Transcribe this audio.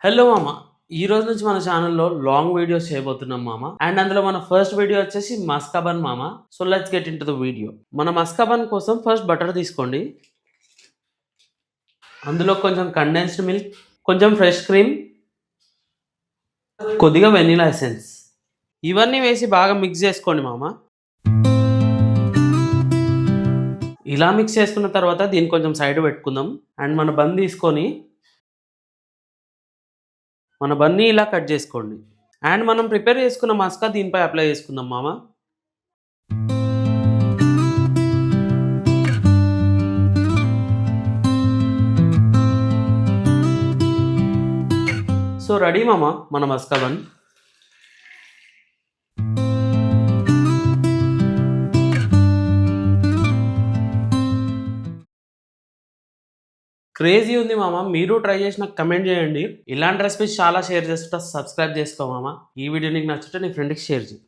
Hello మామ. ఈ రోజు నుంచి మన ఛానల్లో లాంగ్ వీడియోస్ చేయబోతున్నాం మామ. అండ్ అందులో మన ఫస్ట్ వీడియో వచ్చేసి మస్కాబన్ మామ. So let's get in to the video. మన మస్కాబన్ కోసం ఫస్ట్ బటర్ తీసుకోండి. అందులో కొంచెం కండెన్స్డ్ మిల్క్, కొంచెం ఫ్రెష్ క్రీమ్, కొద్దిగా వెనిలా ఎసెన్స్, ఇవన్నీ వేసి బాగా మిక్స్ చేసుకోండి మామ. ఇలా మిక్స్ చేసుకున్న తర్వాత దీన్ని కొంచెం సైడ్ పెట్టుకుందాం. అండ్ మన బన్ తీసుకొని మన బన్నీ ఇలా కట్ చేసుకోండి. అండ్ మనం ప్రిపేర్ చేసుకున్న మస్కా దీనిపై అప్లై చేసుకుందాం మామ. సో రెడీ మామ మన మస్కా బన్. క్రేజీ ఉంది మామ. మీరు ట్రై చేసి నాకు కమెంట్ చేయండి. ఇలాంటి రెసిపీస్ చాలా షేర్ చేస్తుంటా. సబ్స్క్రైబ్ చేసుకో మామ. ఈ వీడియో నీకు నచ్చితే నీ ఫ్రెండ్కి షేర్ చేయి.